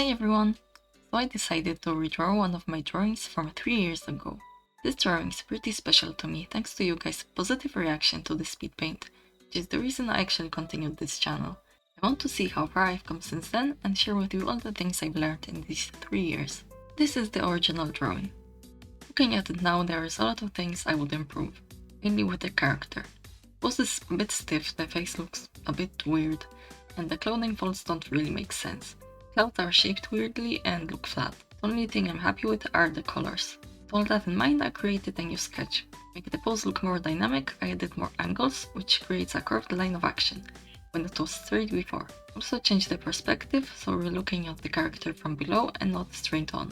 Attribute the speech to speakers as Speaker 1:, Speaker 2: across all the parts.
Speaker 1: Hi everyone! So I decided to redraw one of my drawings from 3 years ago. This drawing is pretty special to me thanks to you guys' positive reaction to the speed paint, which is the reason I actually continued this channel. I want to see how far I've come since then and share with you all the things I've learned in these 3 years. This is the original drawing. Looking at it now, there is a lot of things I would improve, mainly with the character. Pose is a bit stiff, the face looks a bit weird, and the clothing folds don't really make sense. Clouds are shaped weirdly and look flat. The only thing I'm happy with are the colors. With all that in mind, I created a new sketch. To make the pose look more dynamic, I added more angles, which creates a curved line of action, when it was straight before. Also changed the perspective, so we're looking at the character from below and not straight on.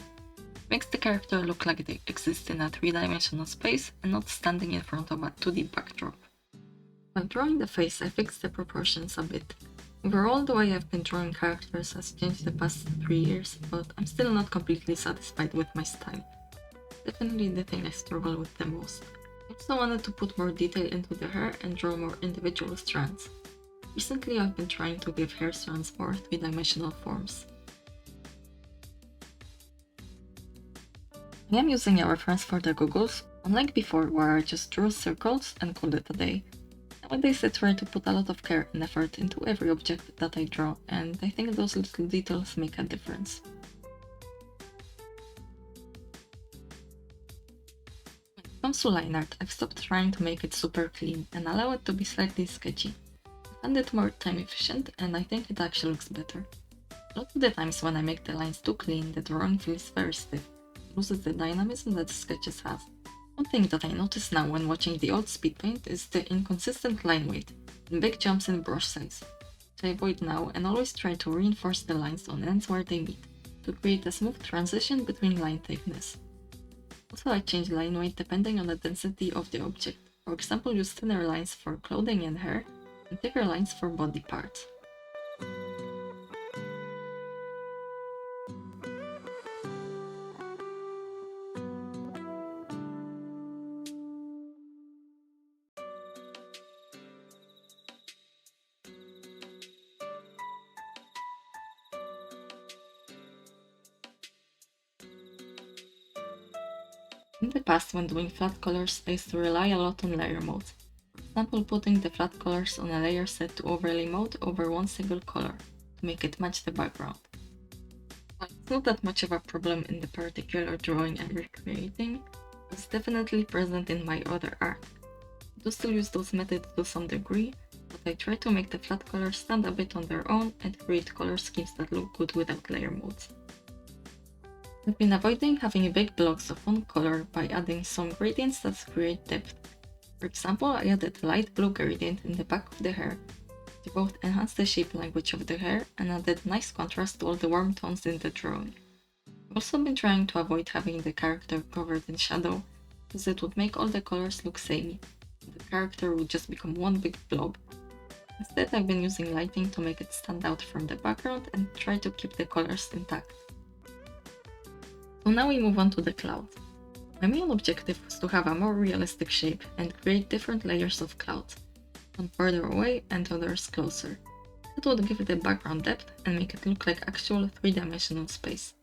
Speaker 1: Makes the character look like they exist in a 3-dimensional space and not standing in front of a 2D backdrop. While drawing the face, I fixed the proportions a bit. Overall, the way I've been drawing characters has changed the past 3 years, but I'm still not completely satisfied with my style. Definitely the thing I struggle with the most. I also wanted to put more detail into the hair and draw more individual strands. Recently, I've been trying to give hair strands more 3-dimensional forms. I am using a reference for the goggles, unlike before where I just drew circles and called it a day. Nowadays I try to put a lot of care and effort into every object that I draw, and I think those little details make a difference. When it comes to line art, I've stopped trying to make it super clean and allow it to be slightly sketchy. I find it more time efficient and I think it actually looks better. A lot of the times when I make the lines too clean, the drawing feels very stiff. It loses the dynamism that the sketches have. One thing that I notice now when watching the old speed paint is the inconsistent line weight and big jumps in brush size, which I avoid now and always try to reinforce the lines on ends where they meet, to create a smooth transition between line thickness. Also, I change line weight depending on the density of the object, for example use thinner lines for clothing and hair, and thicker lines for body parts. In the past, when doing flat colors, I used to rely a lot on layer mode. For example, putting the flat colors on a layer set to overlay mode over one single color, to make it match the background. While it's not that much of a problem in the particular drawing I'm recreating, it's definitely present in my other art. I do still use those methods to some degree, but I try to make the flat colors stand a bit on their own and create color schemes that look good without layer modes. I've been avoiding having big blocks of one color by adding some gradients that create depth. For example, I added a light blue gradient in the back of the hair to both enhance the shape language of the hair and added nice contrast to all the warm tones in the drawing. I've also been trying to avoid having the character covered in shadow, because it would make all the colors look samey, and the character would just become one big blob. Instead, I've been using lighting to make it stand out from the background and try to keep the colors intact. So now we move on to the clouds. My main objective was to have a more realistic shape and create different layers of clouds, one further away and others closer. That would give it a background depth and make it look like actual 3-dimensional space.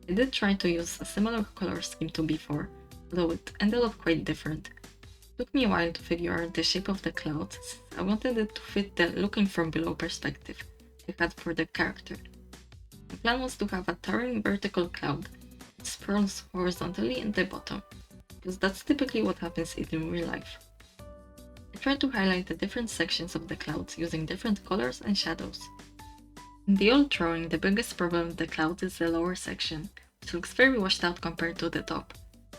Speaker 1: I did try to use a similar color scheme to before, although it ended up quite different. It took me a while to figure out the shape of the clouds, since I wanted it to fit the looking from below perspective I had for the character. The plan was to have a towering vertical cloud spirals horizontally in the bottom, because that's typically what happens in real life. I tried to highlight the different sections of the clouds using different colors and shadows. In the old drawing, the biggest problem with the cloud is the lower section, which looks very washed out compared to the top.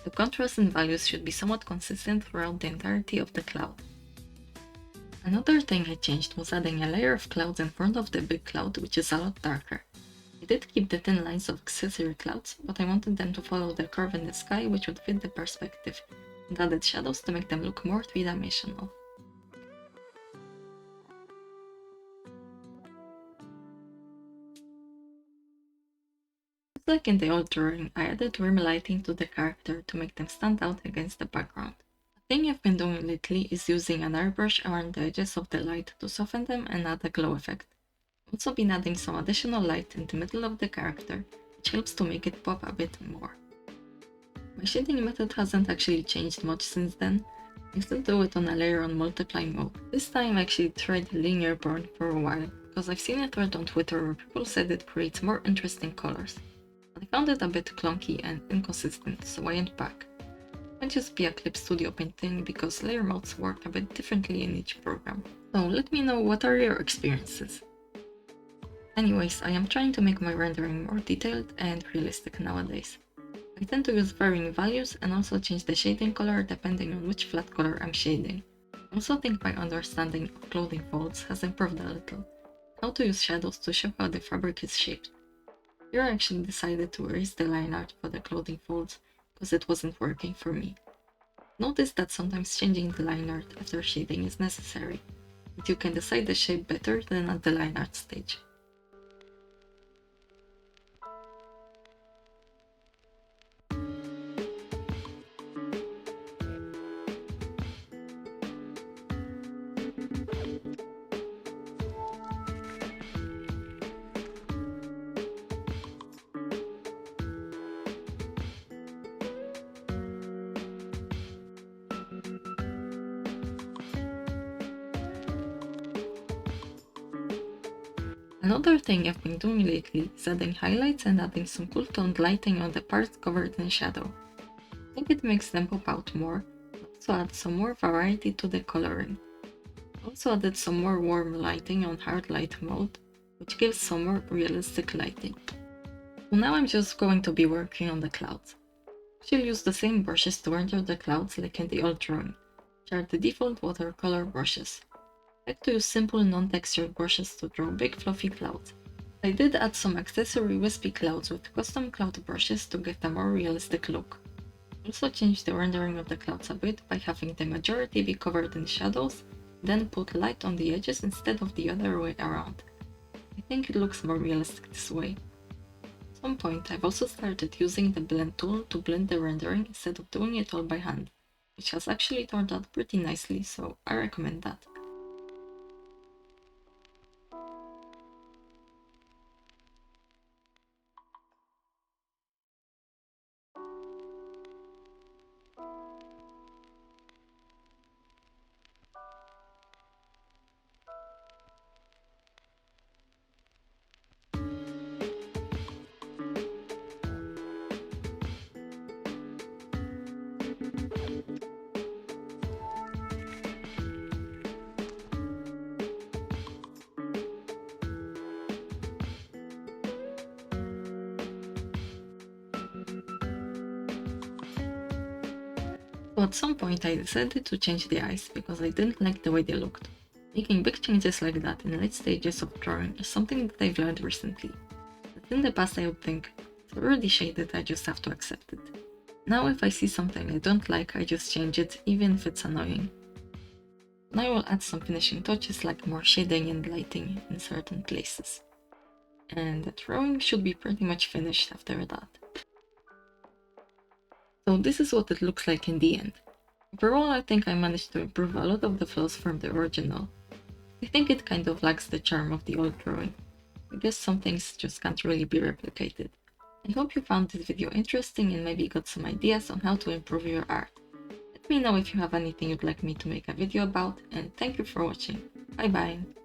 Speaker 1: The contrast and values should be somewhat consistent throughout the entirety of the cloud. Another thing I changed was adding a layer of clouds in front of the big cloud, which is a lot darker. I did keep the thin lines of accessory clouds, but I wanted them to follow the curve in the sky which would fit the perspective, and added shadows to make them look more 3-dimensional. Just like in the old drawing, I added rim lighting to the character to make them stand out against the background. A thing I've been doing lately is using an airbrush around the edges of the light to soften them and add a glow effect. I've also been adding some additional light in the middle of the character, which helps to make it pop a bit more. My shading method hasn't actually changed much since then. I still do it on a layer on multiply mode. This time I actually tried linear burn for a while, because I've seen a thread on Twitter where people said it creates more interesting colors. But I found it a bit clunky and inconsistent, so I went back. It might just be a Clip Studio Paint thing because layer modes work a bit differently in each program. So let me know what are your experiences. Anyways, I am trying to make my rendering more detailed and realistic nowadays. I tend to use varying values and also change the shading color depending on which flat color I'm shading. I also think my understanding of clothing folds has improved a little. How to use shadows to show how the fabric is shaped. Here I actually decided to erase the line art for the clothing folds because it wasn't working for me. Notice that sometimes changing the line art after shading is necessary, but you can decide the shape better than at the line art stage. Another thing I've been doing lately is adding highlights and adding some cool toned lighting on the parts covered in shadow. I think it makes them pop out more, but also adds some more variety to the coloring. I also added some more warm lighting on hard light mode, which gives some more realistic lighting. So now I'm just going to be working on the clouds. She'll use the same brushes to render the clouds like in the old drawing, which are the default watercolor brushes. I like to use simple non-textured brushes to draw big fluffy clouds. I did add some accessory wispy clouds with custom cloud brushes to get a more realistic look. I also changed the rendering of the clouds a bit by having the majority be covered in shadows, then put light on the edges instead of the other way around. I think it looks more realistic this way. At some point I've also started using the blend tool to blend the rendering instead of doing it all by hand, which has actually turned out pretty nicely, so I recommend that. So at some point I decided to change the eyes because I didn't like the way they looked. Making big changes like that in late stages of drawing is something that I've learned recently. But in the past I would think, it's already shaded, I just have to accept it. Now if I see something I don't like, I just change it, even if it's annoying. Now I will add some finishing touches like more shading and lighting in certain places. And the drawing should be pretty much finished after that. So this is what it looks like in the end. Overall, I think I managed to improve a lot of the flaws from the original. I think it kind of lacks the charm of the old drawing. I guess some things just can't really be replicated. I hope you found this video interesting and maybe got some ideas on how to improve your art. Let me know if you have anything you'd like me to make a video about, and thank you for watching. Bye bye!